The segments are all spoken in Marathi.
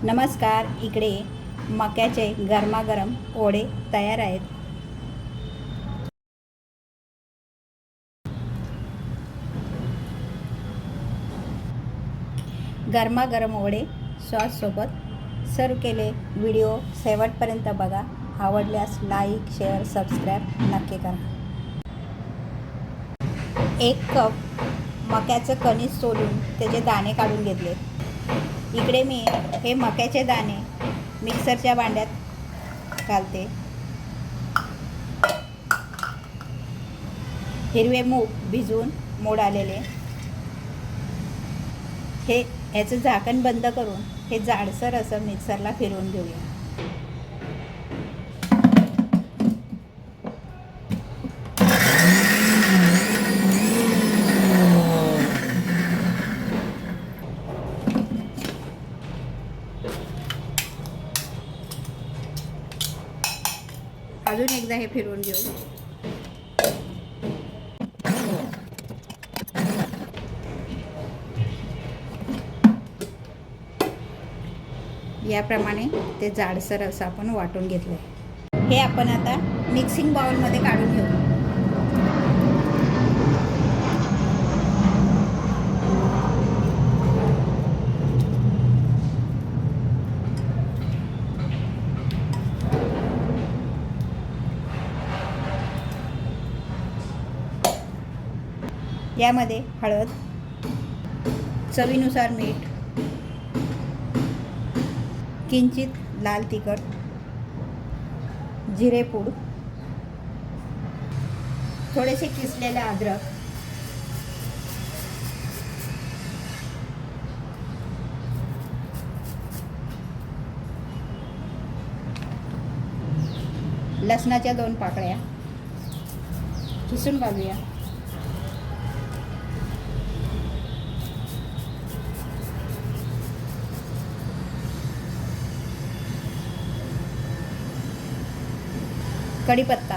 नमस्कार. इकडे मक्याचे गरमागरम वडे तयार आहेत. गरमागरम वडे सॉससोबत सर्व केले. व्हिडिओ शेवटपर्यंत बघा. आवडल्यास लाईक, शेअर, सबस्क्राईब नक्की करा. 1 कप मक्याचं कणीस सोलून त्याचे दाणे काढून घेतले. इकडे मी हे मक्याचे दाणे मिक्सरच्या भांड्यात घालते. हिरवे मूग भिजवून मोड आलेले. ह्याचं झाकण बंद करून हे जाडसर असं मिक्सरला फिरवून घेऊया. अजून एकदा हे फिरवून घेऊ. याप्रमाणे ते जाडसर असं आपण वाटून घेतलं. हे आपण आता मिक्सिंग बाउलमध्ये काढून घेऊ. यामध्ये हळद, चवीनुसार मीठ, किंचित लाल तिखट, जिरेपूड, थोडेसे किसलेले अद्रक, लसणाच्या 2 पाकळ्या किसून घालूया. कढीपत्ता,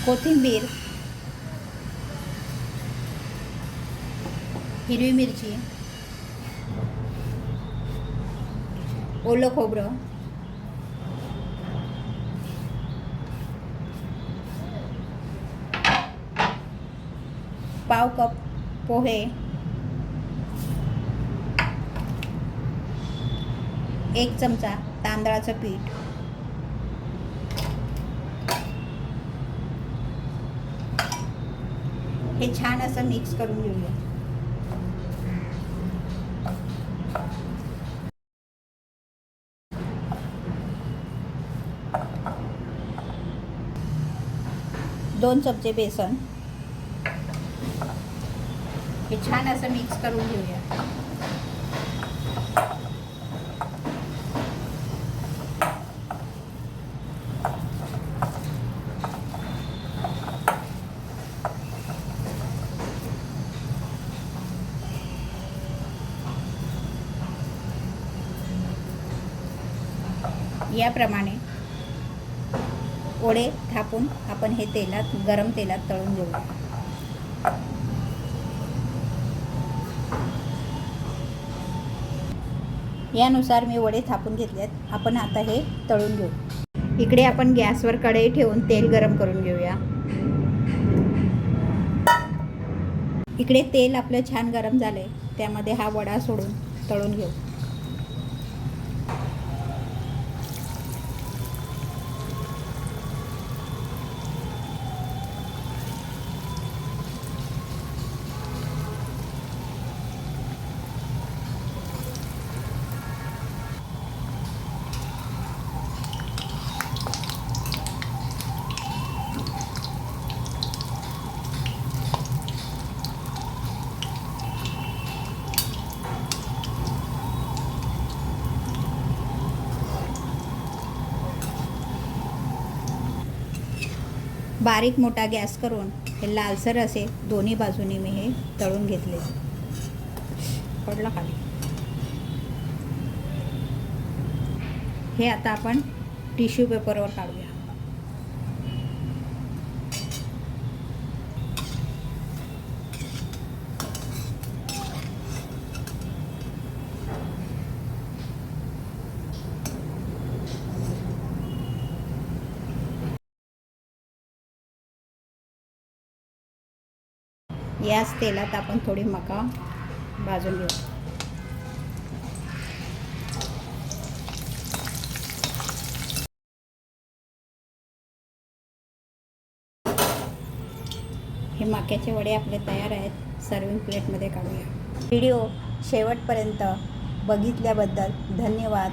कोथिंबीर, हिरवी मिरची, ओलं खोबरं, पाव कप पोहे, 1 चमचा तांदळाचं पीठ, हे छान असं मिक्स करून घेऊया. दोन चमचे बेसन, हे छान असं मिक्स करून घेऊया. याप्रमाणे वडे थापून आपण हे गरम तेलात तळून घेऊया. यानुसार मी वडे थापून घेतलेत. आपण आता हे तळून घेऊ. इकडे आपण गॅसवर कढई ठेवून तेल गरम करून घेऊया. इकडे तेल आपलं छान गरम झालंय. त्यामध्ये हा वडा सोडून तळून घेऊ. बारीक मोठा गॅस करून हे लालसर असे दोन्ही बाजूनी मी हे तळून घेतले. पडला खाली. हे आता आपण टिश्यू पेपरवर काढूया. . याच तेलात आपण थोडी मका भाजून घेऊ. हे मक्याचे वडे आपले तयार आहेत. सर्विंग प्लेटमध्ये काढूया. व्हिडिओ शेवटपर्यंत बघितल्याबद्दल धन्यवाद.